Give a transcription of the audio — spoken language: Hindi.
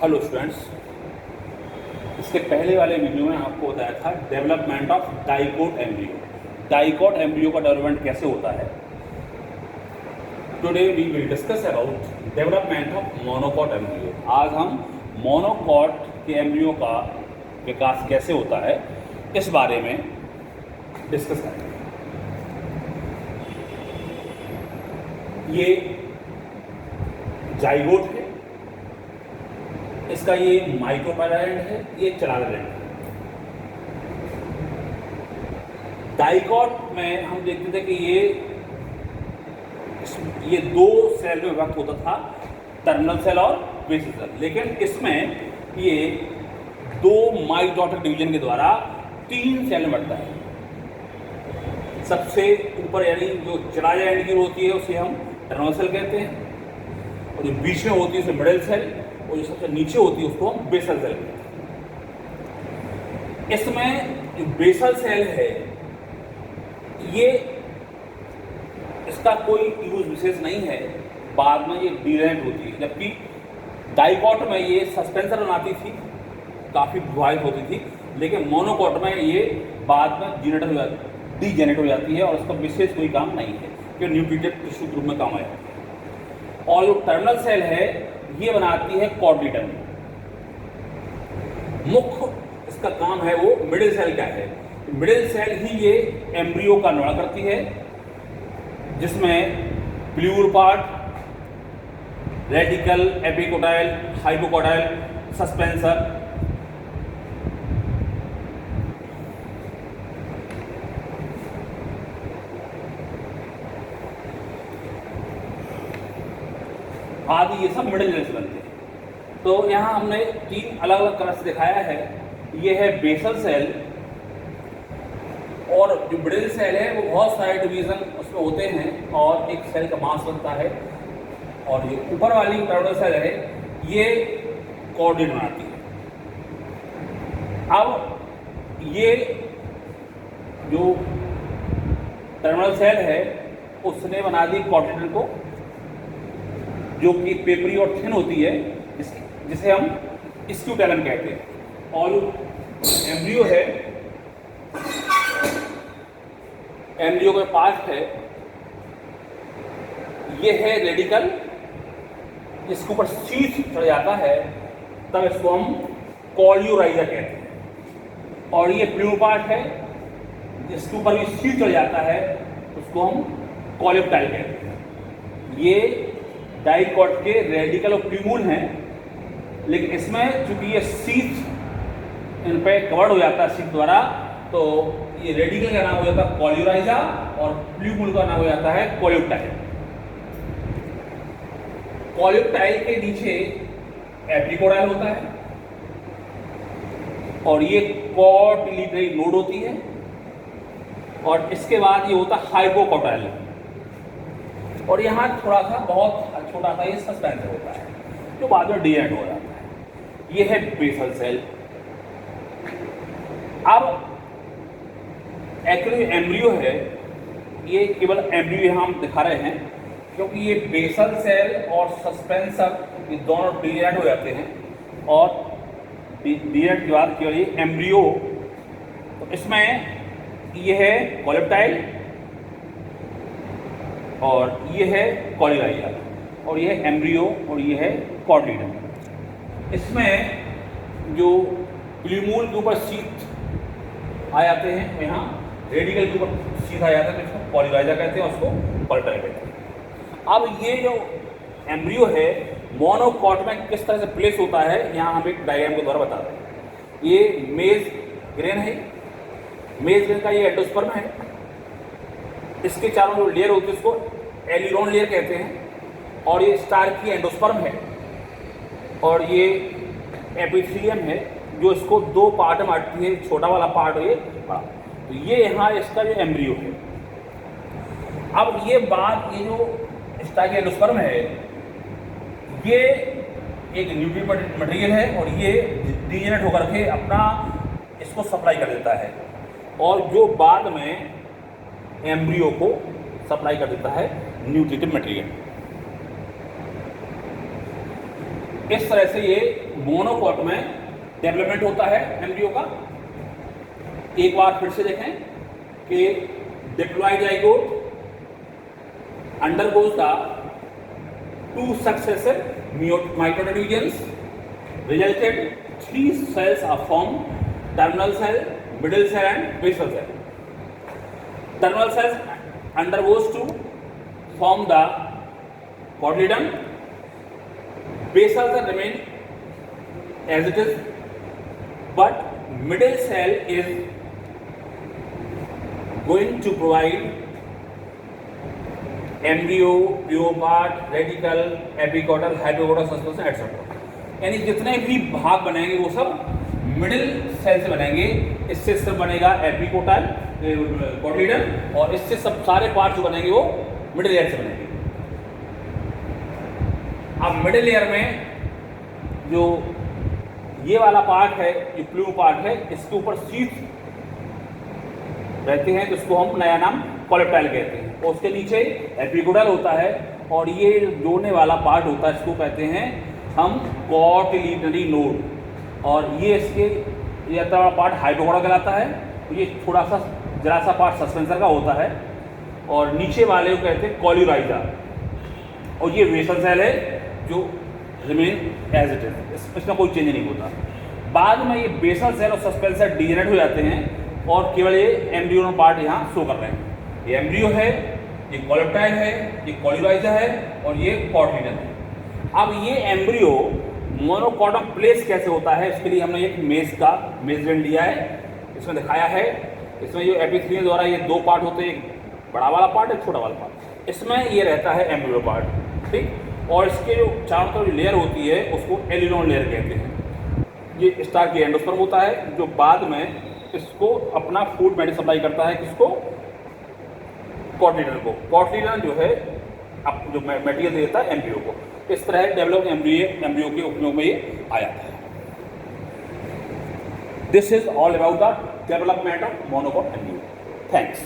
हेलो स्टूडेंट्स, इसके पहले वाले वीडियो में आपको बताया था development of dicot embryo. Dicot embryo का डेवलपमेंट कैसे होता है। Today we will discuss about development of monocot embryo. आज हम मोनोकॉट के एम्ब्रियो का विकास कैसे होता है इस बारे में डिस्कस करेंगे। ये जाइगोट है, इसका ये माइक्रोपैराइड है, ये चलागैंड है। डाइकॉट में हम देखते थे कि ये दो सेल में विभक्त होता था, टर्मिनल सेल और बेसल सेल, लेकिन इसमें ये दो माइटोटिक डिवीजन के द्वारा तीन सेल में बढ़ता है। सबसे ऊपर यानी जो चलागैंड की होती है उसे हम टर्मिनल सेल कहते हैं, और जो बीच में होती है उसे मिडिल सेल, और जो सबसे नीचे होती है उसको हम बेसल सेल कहते हैं। इसमें जो बेसल सेल है ये इसका कोई यूज विशेष नहीं है, बाद में ये डीजेनरेट होती है। जबकि डाइकॉट में ये सस्पेंसर बनाती थी, काफ़ी प्रभावित होती थी, लेकिन मोनोकॉट में ये बाद में डीजेनरेट हो जाती है और उसका विशेष कोई काम नहीं है कि न्यूट्रिटिव टिश्यू के रूप में काम आया है। और जो टर्मिनल सेल है ये बनाती है कॉर्डिटन। मुख्य इसका काम है वो मिडिल सेल का है। मिडिल सेल ही ये एम्ब्रियो का निर्माण करती है, जिसमें प्ल्यूर part, radicle, epicotyl, hypocotyl, suspensor, आदि ये सब मिडिल सेल से बनते हैं। तो यहाँ हमने तीन अलग अलग कलर से दिखाया है। ये है बेसल सेल, और जो मिडिल सेल है वो बहुत सारे डिवीजन उसमें होते हैं और एक सेल का मास बनता है। और ये ऊपर वाली टर्मिनल सेल है ये कॉर्डिन बनाती है। अब ये जो टर्मिनल सेल है उसने बना दी कॉर्डिन को, जो कि पेपरी और थिन होती है, जिसे हम स्क्यूटैलन कहते हैं। और एम्ब्रियो है, एम्ब्रियो के पार्ट है, ये है रेडिकल, इसके ऊपर शीथ चढ़ जाता है तब इसको हम कॉल्यूराइजा कहते हैं। और ये प्ल्यूर पार्ट है, इसके ऊपर भी शीथ चढ़ जाता है, उसको हम कॉलिप्टाइल कहते हैं। ये डाइकॉट के रेडिकल और प्ल्यूमूल हैं, लेकिन इसमें चूंकि ये शीथ इन पे कवर्ड हो जाता है शीथ द्वारा, तो ये रेडिकल का नाम हो जाता है कॉल्यूराइजा और प्ल्यूमूल का नाम हो जाता है कॉलिप्टाइल। कॉलिप्टाइल के नीचे एपिकोटाइल होता है, और ये कॉटिलिटरी नोड होती है, और इसके बाद ये होता है हाइपोकोटाइल, और यहाँ थोड़ा सा बहुत छोटा सा ये सस्पेंसर होता है जो बाद में डीएनएट हो जाता है। ये है बेसल सेल। अब एक्चुअली एम्ब्रियो है, ये केवल एम्ब्रियो यहाँ हम दिखा रहे हैं क्योंकि ये बेसल सेल और सस्पेंसर ये दोनों डीएनएट हो जाते हैं, और डीएनएट के बाद केवल ये एम्ब्रियो। तो इसमें ये है कॉलिप्टाइल, और ये है कॉलिराइजा, और ये है एम्ब्रियो, और ये है कॉर्डिटन। इसमें जो प्ल्यूमूल के ऊपर शीथ आ जाते हैं, यहाँ रेडिकल के ऊपर शीथ आ जाते हैं, तो इसको कॉलिराइजा कहते हैं, उसको कॉलिप्टाइल कहते हैं। अब ये जो एम्ब्रियो है मोनोकॉट में किस तरह से प्लेस होता है, यहाँ हम एक डायग्राम के द्वारा बता रहे हैं। ये मेज ग्रेन है, मेज ग्रेन का ये एंडोस्पर्म है, इसके चारों जो लेयर होती है उसको एलिरोन लेयर कहते हैं, और ये स्टार की एंडोस्पर्म है, और ये एपिथेलियम है जो इसको दो पार्ट में बांटती है, छोटा वाला पार्ट और ये बड़ा। तो ये यहाँ इसका जो एम्ब्रियो है। अब ये बात, ये जो स्टार की एंडोस्पर्म है ये एक न्यूट्रिएंट मटेरियल है, और ये डीजेनरेट होकर के अपना इसको सप्लाई कर देता है, और जो बाद में एम्ब्रियो को सप्लाई कर देता है न्यूट्रिटिव मटेरियल। इस तरह से ये मोनोकॉट में डेवलपमेंट होता है एम्ब्रियो का। एक बार फिर से देखें कि diploid zygote undergoes the two successive mitotic divisions, resulted 3 cells are formed: terminal cell, middle cell and basal cell. Terminal cells undergoes to form the cotyledon. Basal cell remain as it is, but middle cell is going to provide embryo, प्यूरोपार्ट, radicle, epicotyl, hypocotyl, suspension etcetera. यानी जितने भी भाग बनेंगे वो सब मिडिल सेल से बनेंगे। इससे सब बनेगा एपिकोटल, कोटिलिडन, और इससे सब सारे पार्ट जो बनेंगे वो मिडिल लेयर से बनेंगे। अब मिडिल लेयर में जो ये वाला पार्ट है, जो प्लूम पार्ट है, इसके ऊपर शीथ रहते हैं, तो इसको हम नया नाम पोलिप्टाइल कहते हैं। और उसके नीचे एपिकोटल होता है, और ये जोड़ने वाला पार्ट होता है, इसको कहते हैं हम कोटिलिडनरी नोड। और ये इसके ये वाला पार्ट हाइपोकोटल कहलाता है। ये थोड़ा सा जरा सा पार्ट सस्पेंसर का होता है, और नीचे वाले को कहते हैं कोल्यूराइजा। और ये बेसल सेल है जो रिमेन एज इट इज, इसमें कोई चेंज नहीं होता। बाद में ये बेसल सेल और सस्पेंसर डीजेनरेट हो जाते हैं, और केवल ये एम्ब्रियो पार्ट यहाँ शो कर रहे हैं। ये एम्ब्रियो है, ये कोलेप्टाइल है, ये कोल्यूराइजा है, और ये कोटिलिडन है। अब ये एम्ब्रियो मोनोकॉट में प्लेस कैसे होता है, इसके लिए हमने एक मेज का मेजरमेंट लिया है, इसमें दिखाया है। इसमें जो एपिथेलियम द्वारा ये दो पार्ट होते हैं, एक बड़ा वाला पार्ट, एक छोटा वाला पार्ट। इसमें ये रहता है एम्ब्रियो पार्ट, ठीक। और इसके जो चारों तरफ लेयर होती है उसको एलिनोन लेयर कहते हैं। ये स्टार्च की एंडोस्पर्म होता है, जो बाद में इसको अपना फूड मेडिसिन सप्लाई करता है, किसको, कोटिलिडन को। कोटिलिडन जो है अब जो मटेरियल देता है एम्ब्रियो को। इस तरह डेवलप एम्ब्रियो के उपयोग में ये आया है। This is all about the development of monocot embryo. Thanks.